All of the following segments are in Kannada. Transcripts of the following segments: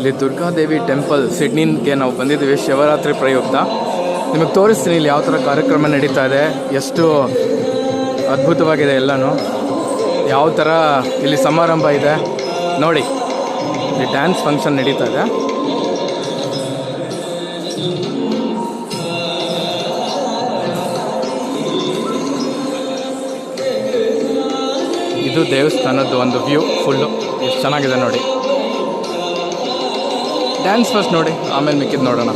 ಇಲ್ಲಿ ದುರ್ಗಾದೇವಿ ಟೆಂಪಲ್ ಸಿಡ್ನಿಗೆ ನಾವು ಬಂದಿದ್ದೀವಿ ಶಿವರಾತ್ರಿ ಪ್ರಯುಕ್ತ. ನಿಮಗೆ ತೋರಿಸ್ತೀನಿ ಇಲ್ಲಿ ಯಾವ ಥರ ಕಾರ್ಯಕ್ರಮ ನಡೀತಾ ಇದೆ, ಎಷ್ಟು ಅದ್ಭುತವಾಗಿದೆ ಎಲ್ಲನೂ, ಯಾವ ಥರ ಇಲ್ಲಿ ಸಮಾರಂಭ ಇದೆ ನೋಡಿ. ಇಲ್ಲಿ ಡ್ಯಾನ್ಸ್ ಫಂಕ್ಷನ್ ನಡೀತಾ ಇದೆ. ಇದು ದೇವಸ್ಥಾನದ್ದು ಒಂದು ವ್ಯೂ ಫುಲ್ಲು ಎಷ್ಟು ಚೆನ್ನಾಗಿದೆ ನೋಡಿ. ಡ್ಯಾನ್ಸ್ ಫಸ್ಟ್ ನೋಡಿ, ಆಮೇಲೆ ಮಿಕ್ಕಿದ್ದು ನೋಡೋಣ.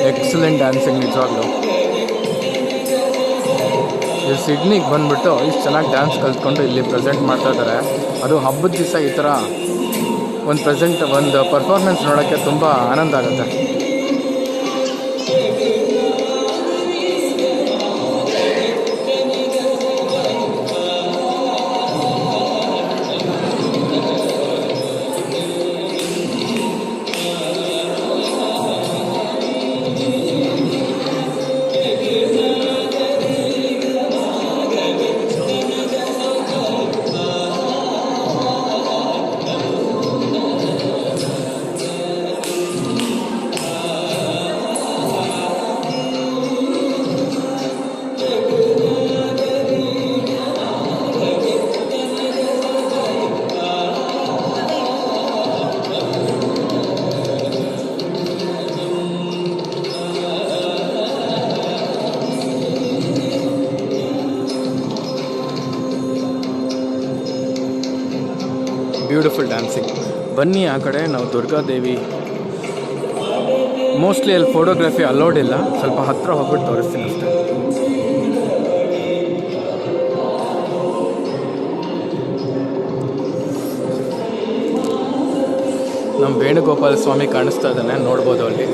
ಎಕ್ಸಲೆಂಟ್ ಡ್ಯಾನ್ಸಿಂಗ್ ನಿಜವಾಗ್ಲೂ. ಈ ಸಿಡ್ನಿಗೆ ಬಂದುಬಿಟ್ಟು ಇಷ್ಟು ಚೆನ್ನಾಗಿ ಡ್ಯಾನ್ಸ್ ಕಲ್ತ್ಕೊಂಡು ಇಲ್ಲಿ ಪ್ರೆಸೆಂಟ್ ಮಾಡ್ತಾ ಇದ್ದಾರೆ. ಅದು ಹಬ್ಬದ ದಿವಸ ಈ ಥರ ಒಂದು ಪರ್ಫಾರ್ಮೆನ್ಸ್ ನೋಡೋಕ್ಕೆ ತುಂಬ ಆನಂದ ಆಗುತ್ತೆ. Beautiful dancing. ಬನ್ನಿ ಆ ಕಡೆ. ನಾವು ದುರ್ಗಾದೇವಿ ಮೋಸ್ಟ್ಲಿ ಅಲ್ಲಿ ಫೋಟೋಗ್ರಫಿ ಅಲೋಡ್ ಇಲ್ಲ, ಸ್ವಲ್ಪ ಹತ್ತಿರ ಹೋಗ್ಬಿಟ್ಟು ತೋರಿಸ್ತೀನಿ ಅಷ್ಟೇ. ನಮ್ಮ ವೇಣುಗೋಪಾಲ ಸ್ವಾಮಿ ಕಾಣಿಸ್ತಾ ಇದ್ದಾನೆ, ನೋಡ್ಬೋದು ಅಲ್ಲಿ.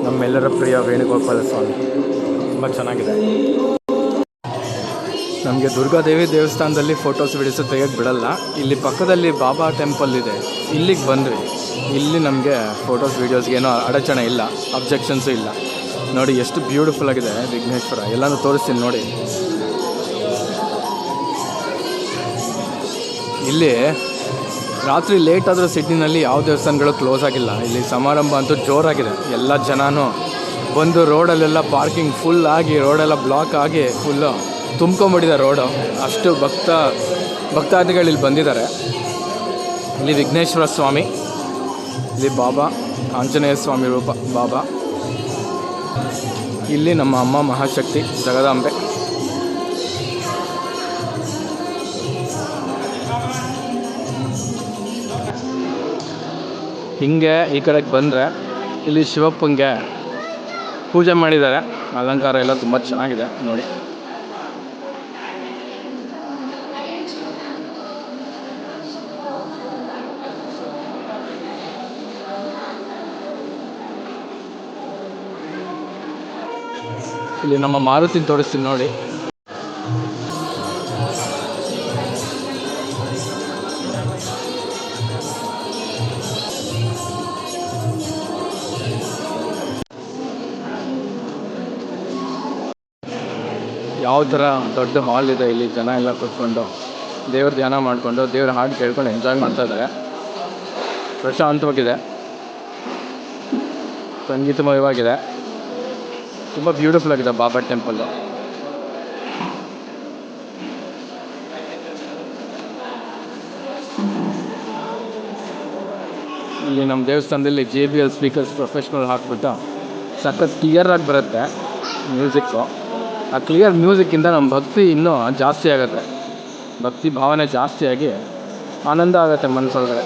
ನಮ್ಮೆಲ್ಲರ ಪ್ರಿಯ ವೇಣುಗೋಪಾಲ ಸ್ವಾಮಿ ತುಂಬ ಚೆನ್ನಾಗಿದೆ. ನಮಗೆ ದುರ್ಗಾದೇವಿ ದೇವಸ್ಥಾನದಲ್ಲಿ ಫೋಟೋಸ್ ವಿಡಿಯೋಸ್ ತೆಗೆಯೋಕ್ಕೆ ಬಿಡಲ್ಲ. ಇಲ್ಲಿ ಪಕ್ಕದಲ್ಲಿ ಬಾಬಾ ಟೆಂಪಲ್ ಇದೆ, ಇಲ್ಲಿಗೆ ಬಂದ್ವಿ. ಇಲ್ಲಿ ನಮಗೆ ಫೋಟೋಸ್ ವೀಡಿಯೋಸ್ಗೆ ಏನೋ ಅಡಚಣೆ ಇಲ್ಲ, ಅಬ್ಜೆಕ್ಷನ್ಸು ಇಲ್ಲ. ನೋಡಿ ಎಷ್ಟು ಬ್ಯೂಟಿಫುಲ್ ಆಗಿದೆ ವಿಘ್ನೇಶ್ವರ. ಎಲ್ಲನೂ ತೋರಿಸ್ತೀನಿ ನೋಡಿ. ಇಲ್ಲಿ ರಾತ್ರಿ ಲೇಟ್ ಆದರೂ ಸಿಡ್ನಿನಲ್ಲಿ ಯಾವ ದೇವಸ್ಥಾನಗಳು ಕ್ಲೋಸ್ ಆಗಿಲ್ಲ. ಇಲ್ಲಿ ಸಮಾರಂಭ ಅಂತೂ ಜೋರಾಗಿದೆ. ಎಲ್ಲ ಜನನೂ ಬಂದು ರೋಡಲ್ಲೆಲ್ಲ ಪಾರ್ಕಿಂಗ್ ಫುಲ್ ಆಗಿ, ರೋಡೆಲ್ಲ ಬ್ಲಾಕ್ ಆಗಿ ಫುಲ್ಲು ತುಂಬ್ಕೊಂಬಿಟ್ಟಿದೆ ರೋಡು. ಅಷ್ಟು ಭಕ್ತಾದಿಗಳು ಇಲ್ಲಿ ಬಂದಿದ್ದಾರೆ. ಇಲ್ಲಿ ವಿಘ್ನೇಶ್ವರ ಸ್ವಾಮಿ, ಇಲ್ಲಿ ಬಾಬಾ ಆಂಜನೇಯ ಸ್ವಾಮಿ ರೂಪ ಬಾಬಾ, ಇಲ್ಲಿ ನಮ್ಮ ಅಮ್ಮ ಮಹಾಶಕ್ತಿ ಜಗದಾಂಬೆ. ಹಿಂಗೆ ಈ ಕಡೆಗೆ ಬಂದರೆ ಇಲ್ಲಿ ಶಿವಪ್ಪಂಗೆ ಪೂಜೆ ಮಾಡಿದ್ದಾರೆ. ಅಲಂಕಾರ ಎಲ್ಲ ತುಂಬ ಚೆನ್ನಾಗಿದೆ ನೋಡಿ. ಇಲ್ಲಿ ನಮ್ಮ ಮಾರುತಿನ ತೋರಿಸ್ತೀನಿ ನೋಡಿ. ಯಾವ ಥರ ದೊಡ್ಡ ಹಾಲ್ ಇದೆ. ಇಲ್ಲಿ ಜನ ಎಲ್ಲ ಕೂತ್ಕೊಂಡು ದೇವ್ರ ಧ್ಯಾನ ಮಾಡಿಕೊಂಡು ದೇವ್ರ ಹಾಡು ಕೇಳ್ಕೊಂಡು ಎಂಜಾಯ್ ಮಾಡ್ತಾ ಇದ್ದಾರೆ. ಪ್ರಶಾಂತವಾಗಿದೆ, ಸಂಗೀತಮಯವಾಗಿದೆ, ತುಂಬ ಬ್ಯೂಟಿಫುಲ್ ಆಗಿದೆ ಬಾಬಾ ಟೆಂಪಲ್ಲು. ಇಲ್ಲಿ ನಮ್ಮ ದೇವಸ್ಥಾನದಲ್ಲಿ JBL ಸ್ಪೀಕರ್ಸ್ ಪ್ರೊಫೆಷ್ನಲ್ ಹಾಕ್ಬಿಟ್ಟು ಸಖತ್ ಕ್ಲಿಯರಾಗಿ ಬರುತ್ತೆ ಮ್ಯೂಸಿಕ್ಕು. ಆ ಕ್ಲಿಯರ್ ಮ್ಯೂಸಿಕ್ಕಿಂದ ನಮ್ಮ ಭಕ್ತಿ ಇನ್ನೂ ಜಾಸ್ತಿ ಆಗುತ್ತೆ. ಭಕ್ತಿ ಭಾವನೆ ಜಾಸ್ತಿಯಾಗಿ ಆನಂದ ಆಗುತ್ತೆ ಮನಸ್ಸೊಳಗಡೆ.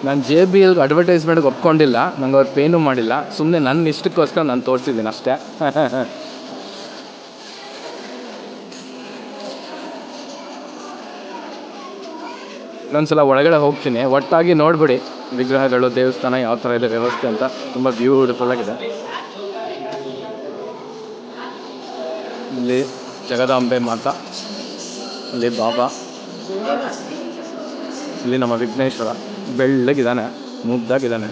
ನಾನು JBL ಅಡ್ವರ್ಟೈಸ್ಮೆಂಟ್ಗೆ ಒಪ್ಕೊಂಡಿಲ್ಲ, ನಂಗೆ ಅವ್ರು ಪೇನೂ ಮಾಡಿಲ್ಲ, ಸುಮ್ಮನೆ ನನ್ನ ಇಷ್ಟಕ್ಕೋಸ್ಕರ ನಾನು ತೋರಿಸಿದ್ದೀನಿ ಅಷ್ಟೇ. ಇನ್ನೊಂದ್ಸಲ ಒಳಗಡೆ ಹೋಗ್ತೀನಿ, ಒಟ್ಟಾಗಿ ನೋಡ್ಬಿಡಿ ವಿಗ್ರಹಗಳು, ದೇವಸ್ಥಾನ ಯಾವ ಥರ ಇದೆ ವ್ಯವಸ್ಥೆ ಅಂತ. ತುಂಬ ಬ್ಯೂಟಿಫುಲ್ ಆಗಿದೆ. ಇಲ್ಲಿ ಜಗದಾಂಬೆ ಮಾತಾ, ಇಲ್ಲಿ ಬಾಬಾ, ಇಲ್ಲಿ ನಮ್ಮ ವಿಘ್ನೇಶ್ವರ ಬೆಳ್ಳಗಿದ್ದಾನೆ, ಮುದ್ದಾಗಿದ್ದಾನೆ.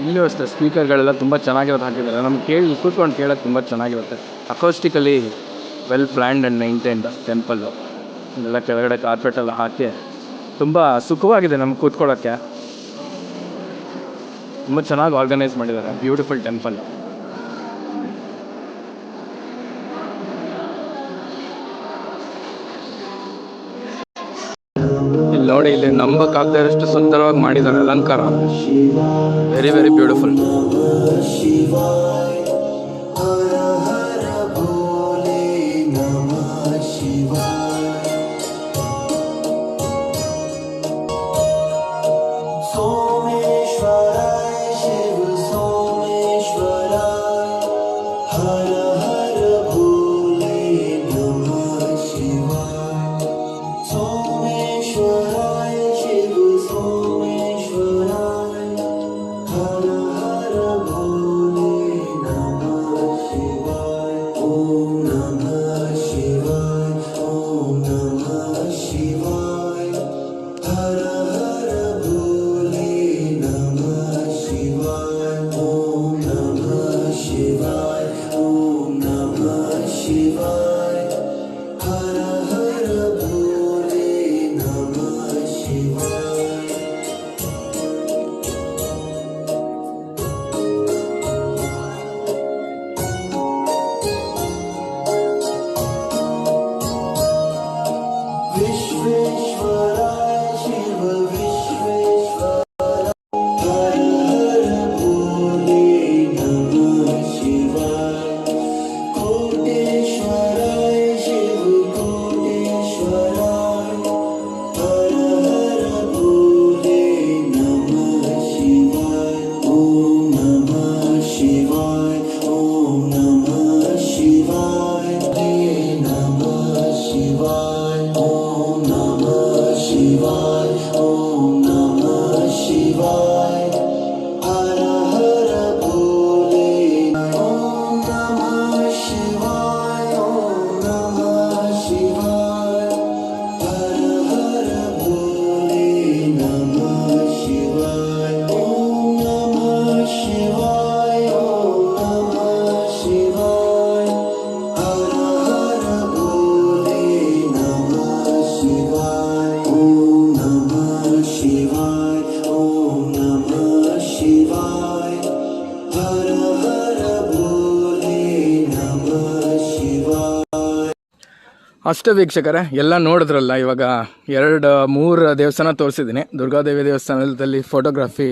ಇಲ್ಲೂ ಅಷ್ಟೇ ಸ್ಪೀಕರ್ಗಳೆಲ್ಲ ತುಂಬ ಚೆನ್ನಾಗಿರೋದು ಹಾಕಿದ್ದಾರೆ. ನಮ್ಗೆ ಕೂತ್ಕೊಂಡು ಕೇಳೋಕ್ಕೆ ತುಂಬ ಚೆನ್ನಾಗಿರುತ್ತೆ. Acoustically well planned and maintained temple. ಇದೆಲ್ಲ ಕೆಳಗಡೆ ಕಾರ್ಪೆಟೆಲ್ಲ ಹಾಕಿ ತುಂಬ ಸುಖವಾಗಿದೆ ನಮ್ಗೆ ಕೂತ್ಕೊಳ್ಳೋಕ್ಕೆ. ತುಂಬ ಚೆನ್ನಾಗಿ ಆರ್ಗನೈಸ್ ಮಾಡಿದ್ದಾರೆ. Beautiful temple. ಇಲ್ಲಿ ನೋಡಿ, ಇಲ್ಲಿ ನಂಬಕ್ಕಾಗದೇ ಇರೋಷ್ಟು ಸುಂದರವಾಗಿ ಮಾಡಿದ್ದಾರೆ ಅಲಂಕಾರ. Very very beautiful. ಅಷ್ಟೇ ವೀಕ್ಷಕರೇ, ಎಲ್ಲ ನೋಡಿದ್ರಲ್ಲ. ಇವಾಗ 2-3 ದೇವಸ್ಥಾನ ತೋರಿಸಿದ್ದೀನಿ. ದುರ್ಗಾದೇವಿ ದೇವಸ್ಥಾನದಲ್ಲಿ ಫೋಟೋಗ್ರಫಿ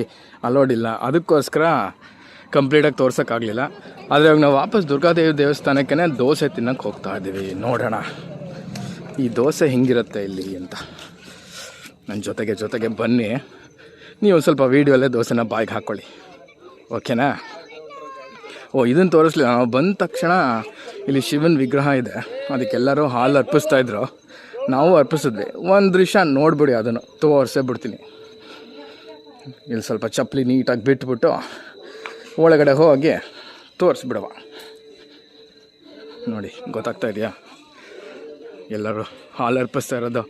ಅಲೋಡ್ ಇಲ್ಲ, ಅದಕ್ಕೋಸ್ಕರ ಕಂಪ್ಲೀಟಾಗಿ ತೋರ್ಸೋಕ್ಕಾಗಲಿಲ್ಲ. ಆದರೆ ಇವಾಗ ನಾವು ವಾಪಸ್ ದುರ್ಗಾದೇವಿ ದೇವಸ್ಥಾನಕ್ಕೆ ದೋಸೆ ತಿನ್ನೋಕ್ಕೆ ಹೋಗ್ತಾ ಇದ್ದೀವಿ. ನೋಡೋಣ ಈ ದೋಸೆ ಹಿಂಗಿರುತ್ತೆ ಇಲ್ಲಿ ಅಂತ. ನನ್ನ ಜೊತೆಗೆ ಬನ್ನಿ, ನೀವು ಸ್ವಲ್ಪ ವೀಡಿಯೋಲ್ಲೇ ದೋಸೆನ ಬಾಯಿಗೆ ಹಾಕ್ಕೊಳ್ಳಿ, ಓಕೆನಾ? ಇದನ್ನು ತೋರಿಸ್ಲಿಲ್ಲ. ನಾವು ಬಂದ ತಕ್ಷಣ ಇಲ್ಲಿ ಶಿವನ ವಿಗ್ರಹ ಇದೆ, ಅದಕ್ಕೆಲ್ಲರೂ ಹಾಲು ಅರ್ಪಿಸ್ತಾಯಿದ್ರು, ನಾವು ಅರ್ಪಿಸಿದ್ವಿ. ಒಂದು ದೃಶ್ಯ ನೋಡಿಬಿಡಿ, ಅದನ್ನು ತೋರಿಸೇ ಬಿಡ್ತೀನಿ. ಇಲ್ಲಿ ಸ್ವಲ್ಪ ಚಪ್ಪಲಿ ನೀಟಾಗಿ ಬಿಟ್ಬಿಟ್ಟು ಒಳಗಡೆ ಹೋಗಿ ತೋರಿಸ್ಬಿಡುವ. ನೋಡಿ, ಗೊತ್ತಾಗ್ತಾ ಇದೆಯಾ? ಎಲ್ಲರೂ ಹಾಲು ಅರ್ಪಿಸ್ತಾ ಇರೋದು.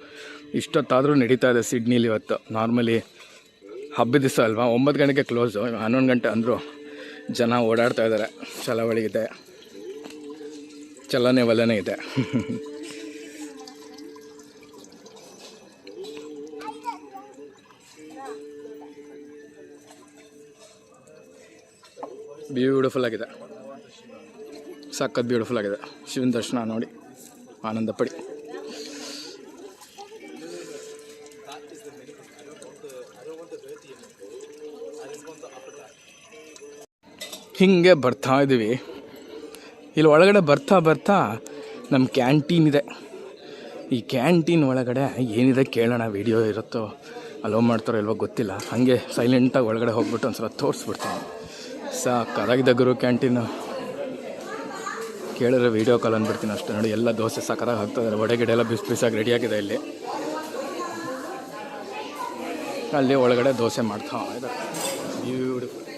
ಇಷ್ಟೊತ್ತಾದರೂ ನಡೀತಾ ಇದೆ ಸಿಡ್ನಿಲಿ ಇವತ್ತು. ನಾರ್ಮಲಿ ಹಬ್ಬದ ದಿವಸ ಅಲ್ವಾ, 9 ಗಂಟೆಗೆ ಕ್ಲೋಸು, 11 ಗಂಟೆ ಅಂದರು ಜನ ಓಡಾಡ್ತಾ ಇದ್ದಾರೆ, ಚಳವಳಿ ಇದೆ. ಚಲನೆ ವಲನೆ ಇದೆ. ಬ್ಯೂಟಿಫುಲ್ ಆಗಿದೆ, ಸಖತ್ ಬ್ಯೂಟಿಫುಲ್ ಆಗಿದೆ. ಶಿವನ ದರ್ಶನ ನೋಡಿ ಆನಂದ ಪಡಿ. ಹಿಂಗೆ ಬರ್ತಾ ಇದ್ದೀವಿ. ಇಲ್ಲಿ ಒಳಗಡೆ ಬರ್ತಾ ಬರ್ತಾ ನಮ್ಮ ಕ್ಯಾಂಟೀನ್ ಇದೆ. ಈ ಕ್ಯಾಂಟೀನ್ ಒಳಗಡೆ ಏನಿದೆ ಕೇಳೋಣ, ವಿಡಿಯೋ ಇರುತ್ತೋ ಅಲೋ ಮಾಡ್ತಾರೋ ಇಲ್ವೋ ಗೊತ್ತಿಲ್ಲ. ಹಾಗೆ ಸೈಲೆಂಟಾಗಿ ಒಳಗಡೆ ಹೋಗ್ಬಿಟ್ಟು ಒಂದು ಸಲ ತೋರಿಸ್ಬಿಡ್ತೀನಿ. ಸಾಕಾಗಿದೆ ಗುರು ಕ್ಯಾಂಟೀನು. ಕೇಳಿದ್ರೆ ವೀಡಿಯೋ ಕಾಲ್ ಅಂದ್ಬಿಡ್ತೀನಿ ಅಷ್ಟೇ. ನೋಡಿ ಎಲ್ಲ ದೋಸೆ ಸಕ್ಕತ್ತಾಗಿ ಹಾಕ್ತಾಯಿದ್ದಾರೆ, ವಡೆ ಗಿಡ ಎಲ್ಲ ಬಿಸಿ ಬಿಸಿಯಾಗಿ ರೆಡಿಯಾಗಿದೆ. ಇಲ್ಲಿ ಅಲ್ಲಿ ಒಳಗಡೆ ದೋಸೆ ಮಾಡ್ತಾ ಇದ್ದಾರೆ. ಬ್ಯೂಟಿಫುಲ್.